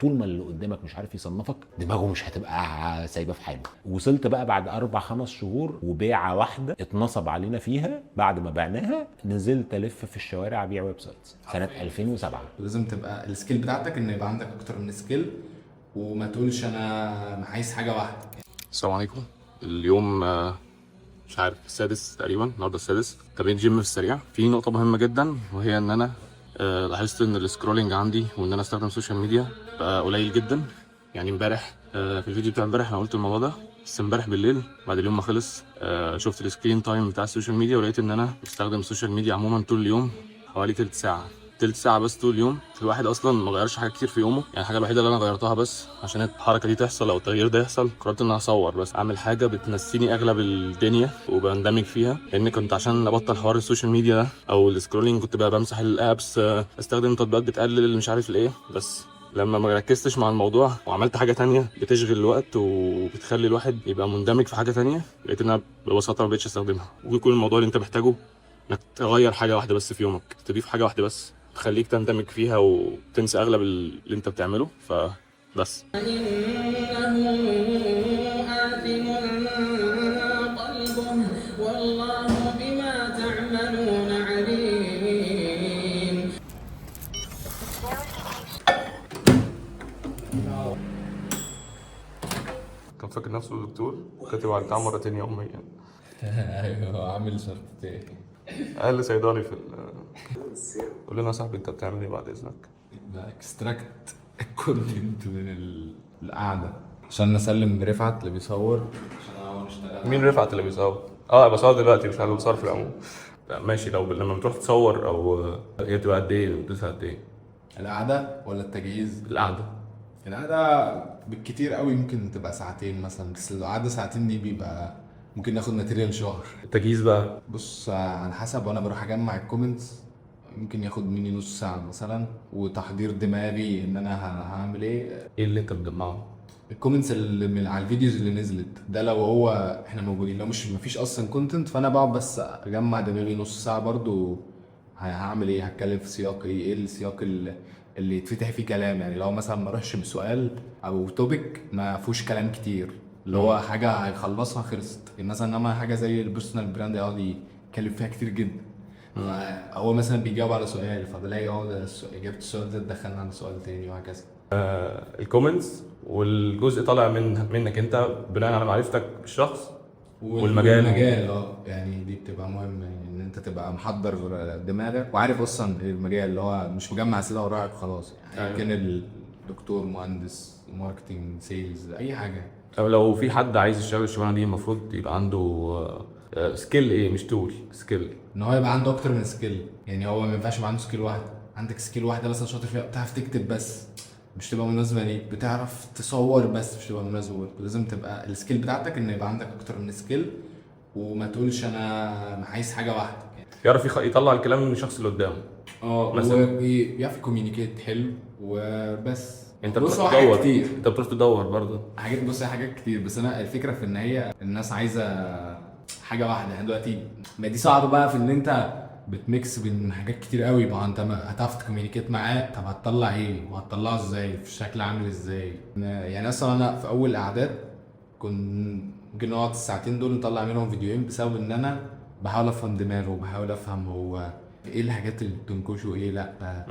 طول ما اللي قدامك مش عارف يصنفك دماغه مش هتبقى سايبه في حاله. وصلت بقى بعد 4-5 شهور وبيعه واحده اتنصب علينا فيها، بعد ما بعناها نزلت الف في الشوارع ابيع ويب سايتس سنه 2007. لازم تبقى السكيل بتاعتك ان يبقى عندك اكتر من سكيل، وما تقولش انا عايز حاجه واحده. السلام عليكم. اليوم مش عارف السادس تقريبا، النهارده السادس تمرين جيم في السريع. في نقطة مهمة جدا وهي ان انا لاحظت ان السكرولينج عندي وان انا استخدم السوشيال ميديا بقى قليل جدا. يعني امبارح في الفيديو بتاع امبارح انا قلت الموضوع ده، بس امبارح بالليل بعد اليوم ما خلص شفت السكرين تايم بتاع السوشيال ميديا ولقيت ان انا بستخدم السوشيال ميديا عموما طول اليوم حوالي تلت ساعة. تلت ساعة بس طول اليوم. الواحد اصلا ما غيرش حاجة كتير في يومه، يعني الحاجة الوحيدة اللي انا غيرتها بس عشان الحركة دي تحصل او التغيير ده يحصل قررت ان انا اصور، بس اعمل حاجة بتنسيني اغلب الدنيا وبندمج فيها. لان كنت عشان ابطل حوار السوشيال ميديا ده او السكرولينج كنت بقى بمسح الابس، استخدم تطبيقات بتقلل مش عارف الايه، بس لما ما ركزتش مع الموضوع وعملت حاجة تانية بتشغل الوقت وبتخلي الواحد يبقى مندمج في حاجة تانية، لقيت ان انا ببساطة ما بقتش استخدمها. ويكون الموضوع اللي انت محتاجه انك تغير حاجة واحدة بس في يومك، تضيف حاجة واحدة بس تخليك تندمج فيها وتنسى اغلب اللي انت بتعمله. فبس إنه آثم قلبه والله بما تعملون عليم. كان فاكر نفسه دكتور وكاتب على البتاع مرتين يوميا. ايوه عامل شرطتين. اقل صيدلي في قول لنا يا صاحبي انت بتعمل ايه بعد اذنك؟ اكستراكت الكونتنت من القعده عشان نسلم رفعت اللي بيصور، عشان هو نشتغل. مين رفعت اللي بيصور؟ بصور دلوقتي مش عارف بصور في العموم. لا ماشي، لما بتروح تصور او هي بتبقى قد ايه؟ بتدوسها قد ايه؟ القعده ولا التجهيز؟ القعده. القعده بالكتير قوي ممكن تبقى ساعتين مثلا، بس لو قعده ساعتين دي بيبقى ممكن ناخد ماتيريال شهر. التجهيز بقى بص على حسب، وانا بروح اجمع الكومنتس ممكن ياخد مني نص ساعة مثلا، وتحضير دماغي ان انا هعمل ايه. ايه اللي انت بتجمعه؟ الكومنتس اللي من على الفيديوز اللي نزلت ده لو هو احنا موجودين، لو مش مفيش اصلا كونتنت فانا بقعد بس اجمع دماغي نص ساعة برضو. هعمل ايه؟ هتكلم في سياق ايه؟ ايه السياق اللي يتفتح فيه كلام؟ يعني لو مثلا ما اروحش بسؤال او توبيك ما فيهوش كلام كتير، اللي هو حاجة هيخلصها خلصت. مثلا انما حاجة زي البيرسونال براند يقعد يتكلم فيها كتير جدا. هو مثلا بيجاوب على سؤال فبلاقي ده اجابه السؤال ده دخلنا على سؤال تاني وهكذا. الكومنتس والجزء طالع منك انت بناء على معرفتك بالشخص والمجال. يعني دي بتبقى مهمه، يعني ان انت تبقى محضر دماغك وعارف اصلا المجال، اللي هو مش مجمع اسئله وراك خلاص. يعني كان الدكتور مهندس ماركتنج سيلز اي حاجه. او لو في حد عايز يشتغل الشغلانه دي المفروض يبقى عنده سكيل ايه، مش تول، سكيل. ان هو يبقى عنده اكتر من سكيل، يعني هو ما ينفعش يبقى عنده سكيل واحده. عندك سكيل واحده مثلا شاطر فيها، بتعرف تكتب بس مش تبقى مناسبه ليك، بتعرف تصور بس مش تبقى مناسبه ليك. لازم تبقى السكيل بتاعتك ان يبقى عندك اكتر من سكيل، وما تقولش انا عايز حاجه واحده. يعرف يطلع الكلام من الشخص اللي قدامه. وبيعرف يكوميونيكيت حلو وبس. انت بص بتروح هو حاجات تدور كتير، انت بتروح تدور برضه بص هي حاجات كتير، بس انا الفكره في ان هي الناس عايزه حاجه واحده. يعني دلوقتي ما دي صعبه بقى في ان انت بتميكس بين حاجات كتير قوي. ما انت هتعرف تكوميونيكيت معاه، طب هتطلع ايه وهتطلعه ازاي في شكل عامل ازاي؟ يعني اصلا انا في اول قعدات كنت ممكن نقعد الساعتين دول نطلع منهم فيديوهين، بسبب ان انا بحاول افهم دماغه وبحاول افهم هو ايه الحاجات اللي بتنكشه ايه لا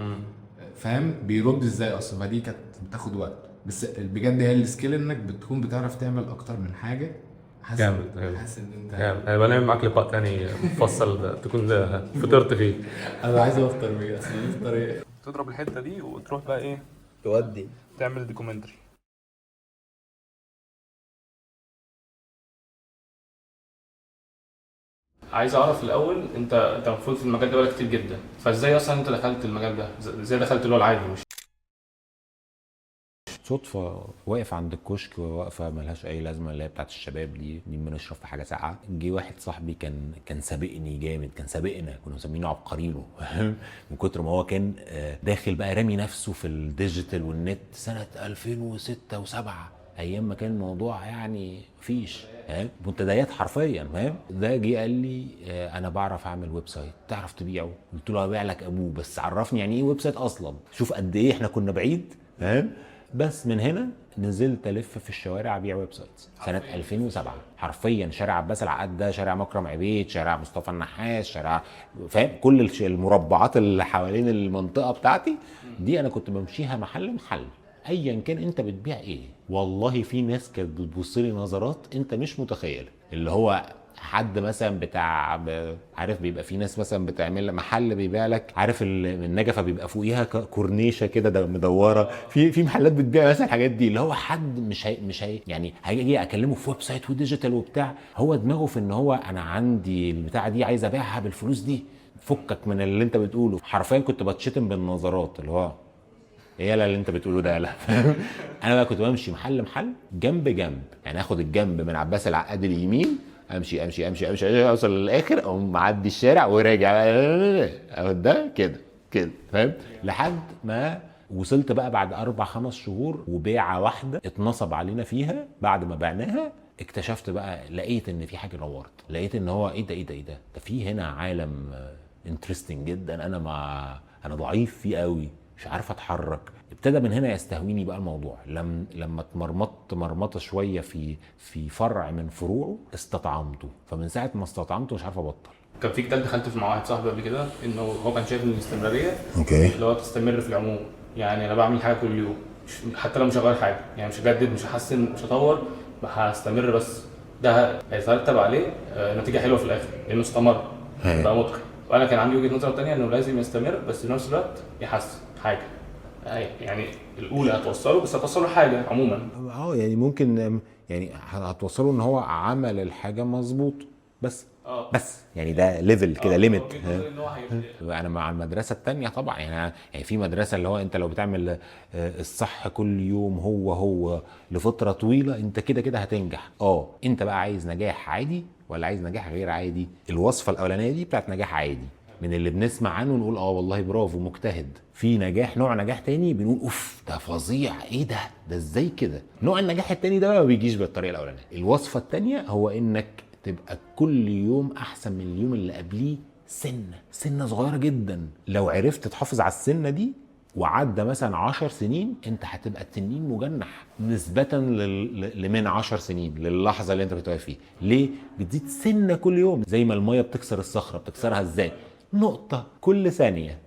فاهم بيرد ازاي اصلا. فدي كانت بتاخد وقت، بس بجد هي السكيل انك بتكون بتعرف تعمل اكتر من حاجه. جامد. حاسس ان انت جامد. هيبقى نعمل معاك لقاء تاني مفصل تكون فطرت فيه. انا عايز افطر بجد. افطر ايه؟ تضرب الحته دي وتروح بقى ايه، تودي تعمل دوكيومنتري. عايز اعرف الاول، انت المفروض في المجال ده بقالك كتير جدا، فازاي اصلا انت دخلت المجال ده؟ ازاي دخلت اللي هو العادي مش صدفة واقف عند الكشك، واقفة ملهاش أي لازمة اللي هي بتاعت الشباب دي بنشرب في حاجة ساقعة. جه واحد صاحبي كان سابقني جامد، كان سابقنا، كنا مسمينه عبقرينه من كتر ما هو كان داخل بقى رامي نفسه في الديجيتال والنت سنة 2006 و7، ايام ما كان الموضوع يعني مفيش منتديات حرفيا فاهم. ده جه قال لي انا بعرف اعمل ويب سايت، تعرف تبيعه؟ قلت له ابيع لك ابوه، بس عرفني يعني ايه ويب سايت اصلا. شوف قد ايه احنا كنا بعيد فاهم. بس من هنا نزلت الف في الشوارع ابيع ويب سايتس سنه 2007. حرفيا شارع عباس العقاد ده، شارع مكرم عبيد، شارع مصطفى النحاس، شارع فاهم كل المربعات اللي حوالين المنطقه بتاعتي دي انا كنت بمشيها محل محل، ايا كان انت بتبيع ايه. والله في ناس كانت بتبص لي نظرات انت مش متخيل، اللي هو حد مثلا بتاع عارف بيبقى في ناس مثلا بتعمل محل بيبيع لك، عارف النجفه بيبقى فوقيها كورنيشه كده مدوره، في محلات بتبيع مثلا الحاجات دي، اللي هو حد مش هي يعني هيجي اكلمه في ويب سايت وديجيتال وبتاع، هو دماغه في ان هو انا عندي البتاعه دي عايز ابيعها بالفلوس دي، فكك من اللي انت بتقوله. حرفيا كنت بتشتم بالنظرات، اللي هو ايه اللي انت بتقوله ده؟ لا انا بقى كنت بمشي محل محل جنب جنب، يعني اخد الجنب من عباس العقاد اليمين، امشي امشي امشي امشي اوصل للاخر، اقوم معدي الشارع وراجع اهو ده كده فاهم، لحد ما وصلت بقى بعد 4-5 شهور وبيعه واحده اتنصب علينا فيها. بعد ما بعناها اكتشفت بقى، لقيت ان في حاجه نورت، لقيت ان هو ايه ده في هنا عالم انترستنج جدا، انا ضعيف فيه قوي، مش عارف اتحرك. ابتدى من هنا يستهويني بقى الموضوع. لما اتمرمطت مرمطه شويه في فرع من فروعه استطعمته، فمن ساعه ما استطعمته مش عارف ابطل. كان في كتاب دخلت مع واحد صاحبي قبل كده، انه هو كان شايف ان الاستمراريه اوكي اللي هو تستمر في العموم. يعني انا بعمل حاجه كل يوم، حتى لو مش هغير حاجه، يعني مش هجدد، مش هحسن، مش هطور، هستمر بس. ده هيترتب عليه نتيجه حلوه في الاخر، لانه استمر بقى متقن. وانا كان عندي وجهه نظر ثانيه انه لازم يستمر، بس في نفس الوقت يحسن حاجه. يعني الاولى هتوصله، بس هتوصله حاجه عموما. يعني ممكن يعني هتوصله ان هو عمل الحاجه مظبوط بس يعني ده ليفل كده ليميت. انا مع المدرسه الثانيه طبعا، يعني في مدرسه اللي هو انت لو بتعمل الصح كل يوم هو لفتره طويله انت كده هتنجح. انت بقى عايز نجاح عادي ولا عايز نجاح غير عادي؟ الوصفه الاولانيه دي بتاعت نجاح عادي من اللي بنسمع عنه نقول والله برافو مجتهد. في نجاح نوع نجاح تاني بنقول اوف ده فظيع، ايه ده ازاي كده. نوع النجاح التاني ده ما بيجيش بالطريقه الاولانيه. الوصفه التانيه هو انك تبقى كل يوم احسن من اليوم اللي قبليه سنه صغيره جدا. لو عرفت تحافظ على السنه دي وعدى مثلا 10 سنين انت هتبقى التنين مجنح نسبة لمن 10 سنين للحظة اللي انت بتبقى فيه. ليه؟ بتزيد سنة كل يوم، زي ما المية بتكسر الصخرة. بتكسرها ازاي؟ نقطة كل ثانية.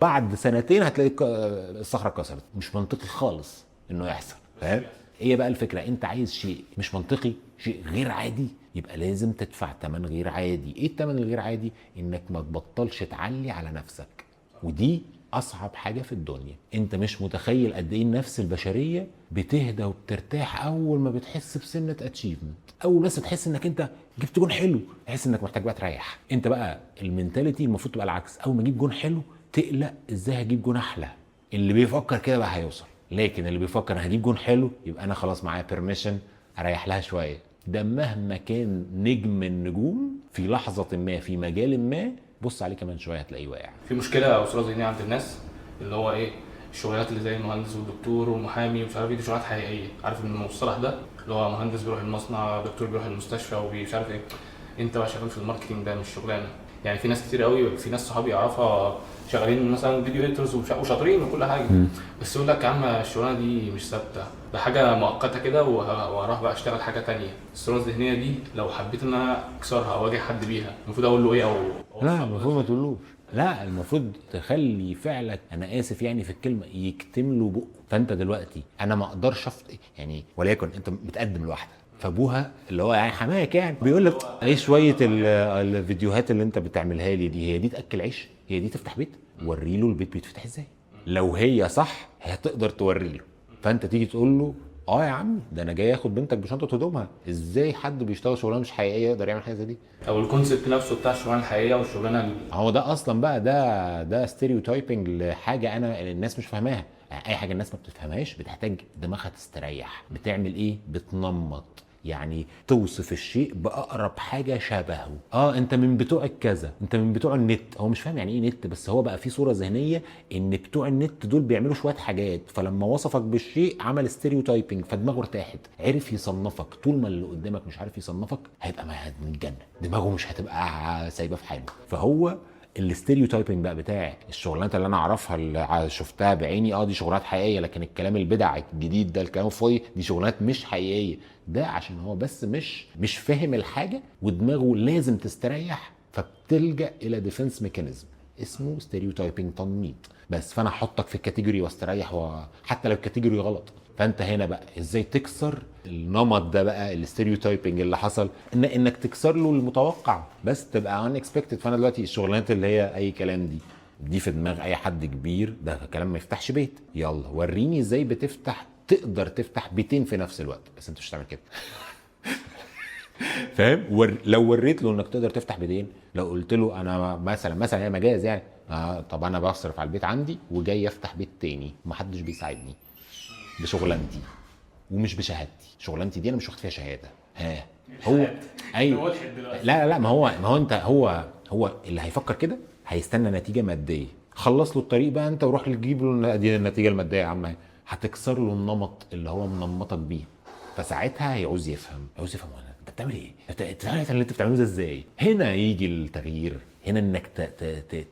بعد سنتين هتلاقي الصخرة اتكسرت. مش منطقي خالص انه يحصل. فاهم؟ ايه بقى الفكرة؟ انت عايز شيء مش منطقي، شيء غير عادي، يبقى لازم تدفع ثمن غير عادي. ايه الثمن الغير عادي؟ انك ما تبطلش تعلي على نفسك، ودي اصعب حاجه في الدنيا. انت مش متخيل قد ايه النفس البشريه بتهدى وبترتاح اول ما بتحس بسنه اتشيفمنت. اول بس تحس انك انت جبت جون حلو تحس انك محتاج بقى تريح. انت بقى المينتاليتي المفروض تبقى العكس، اول ما تجيب جون حلو تقلق ازاي هجيب جون احلى. اللي بيفكر كده بقى هيوصل، لكن اللي بيفكر انا هجيب جون حلو يبقى انا خلاص معايا بيرميشن اريح لها شويه. ده مهما كان نجم النجوم في لحظه ما في مجال ما، بص عليه كمان شويه هتلاقيه واقع. في مشكله او صوره ذهنيه عند الناس، اللي هو ايه، الشغلات اللي زي المهندس والدكتور والمحامي ومش عارف ايه، دي شغلات حقيقيه. عارف ان المصطلح ده اللي هو مهندس بيروح المصنع، دكتور بيروح المستشفى ومش عارف ايه. انت بقى شغال في الماركتنج، ده مش شغلانه. يعني في ناس كتير قوي، في ناس صحابي اعرفها شغالين مثلا فيديو اديتورز وشاطرين وكل حاجه، بس يقول لك يا عم الشغلانه دي مش ثابته، ده حاجه مؤقته كده وهروح بقى اشتغل حاجه تانية. الصوره الذهنيه دي لو حبيت ان انا اكسرها او اواجه حد بيها، المفروض اقول له ايه؟ او لا المفروض ما تقولوش، لا المفروض تخلي فعلك، انا اسف يعني في الكلمه، يكتم له بقه. فانت دلوقتي انا ما اقدرش يعني وليكن انت متقدم لواحده فابوها اللي هو يعني حماك يعني بيقول لك ايه شويه الفيديوهات اللي انت بتعملها لي دي، هي دي تاكل عيش؟ هي دي تفتح بيت؟ وري له البيت بيتفتح ازاي. لو هي صح هتقدر توري له. فانت تيجي تقول له يا عم ده انا جاي اخد بنتك بشنطه هدومها. ازاي حد بيشتغل شغلانه مش حقيقيه يقدر يعمل حاجه زي دي؟ او الكونسيبت نفسه بتاع الشغلانه الحقيقيه والشغلانه هو ده اصلا بقى ده ستيريوتايبنج لحاجه انا الناس مش فاهماها. اي حاجه الناس ما بتفهمهاش بتحتاج دماغها تستريح. بتعمل ايه؟ بتنمط، يعني توصف الشيء باقرب حاجه شبهه. انت من بتوع الكذا، انت من بتوع النت. هو مش فاهم يعني ايه نت، بس هو بقى في صوره ذهنيه ان بتوع النت دول بيعملوا شويه حاجات، فلما وصفك بالشيء عمل ستيريوتايبنج فدماغه ارتاحت، عرف يصنفك. طول ما اللي قدامك مش عارف يصنفك هيبقى متجنن، دماغه مش هتبقى سايبه في حاله. فهو الستيريوتايبنج بقى بتاع الشغلانات اللي انا اعرفها اللي شفتها بعيني، دي شغلانات حقيقيه، لكن الكلام البدع الجديد ده الكلام الفاضي دي شغلانات مش حقيقيه. ده عشان هو بس مش فاهم الحاجه ودماغه لازم تستريح، فبتلجأ الى ديفنس ميكانيزم اسمه ستيريوتايبنج، تنميط. بس فانا احطك في الكاتيجوري واستريح، وحتى لو الكاتيجوري غلط. فانت هنا بقى ازاي تكسر النمط ده بقى، الستيريوتايبنج اللي حصل، انك تكسر له المتوقع بس تبقى ان اكسبكتد. فانا دلوقتي الشغلانات اللي هي اي كلام دي في دماغ اي حد كبير، ده كلام ما يفتحش بيت. يلا وريني ازاي تقدر تفتح بيتين في نفس الوقت، بس انت مش هتعمل كده. فاهم؟ لو وريت له انك تقدر تفتح بيتين، لو قلت له انا مثلا هي مجاز يعني، طب انا بصرف على البيت عندي وجاي افتح بيت تاني ومحدش بيساعدني بشغلانتي ومش بشهادتي، شغلانتي دي انا مش واخد فيها شهاده. هو ايوه لا ما هو انت هو اللي هيفكر كده هيستنى نتيجه ماديه. خلص له الطريق بقى انت وروح تجيب له النتيجه الماديه يا عم، هتكسر له النمط اللي هو منمطك بيه. فساعتها هيعوز يفهم انت بتعمل ايه؟ انت اللي انت بتعمله ده ازاي؟ هنا يجي التغيير، هنا انك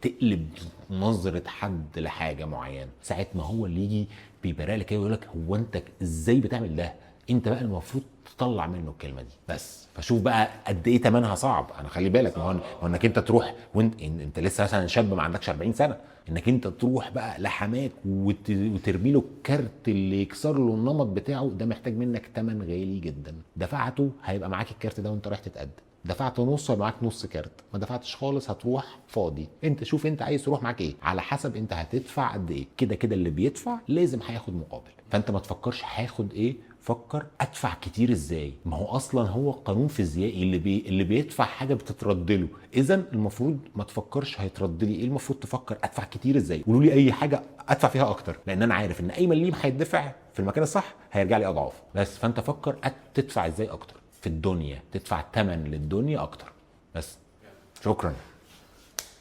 تقلب نظره حد لحاجه معينه. ساعه ما هو اللي يجي بيبرق لك ويقول لك هو انت ازاي بتعمل ده، انت بقى المفروض تطلع منه الكلمه دي بس. فشوف بقى قد ايه تمنها صعب. انا خلي بالك، ما هو انك انت تروح وانت لسه مثلا شاب ما عندكش 40 سنه، انك انت تروح بقى لحماك وترمي له الكارت اللي يكسر له النمط بتاعه، ده محتاج منك تمن غالي جدا. دفعته هيبقى معاك الكارت ده وانت رايح تتقدم، دفعت نص هيبقى معاك نص كارت، ما دفعتش خالص هتروح فاضي. انت شوف انت عايز تروح معاك ايه، على حسب انت هتدفع قد ايه. كده اللي بيدفع لازم هياخد مقابل. فانت ما تفكرش هاخد ايه، فكر ادفع كتير ازاي. ما هو اصلا هو قانون فيزيائي، اللي بيدفع حاجه بتترد له. اذا المفروض ما تفكرش هيترد لي ايه، المفروض تفكر ادفع كتير ازاي. قولوا لي اي حاجه ادفع فيها اكتر، لان انا عارف ان اي مليم هيدفع في المكان الصح هيرجع لي اضعاف. بس فانت فكر تدفع ازاي اكتر في الدنيا، تدفع ثمن للدنيا اكتر بس. شكرا.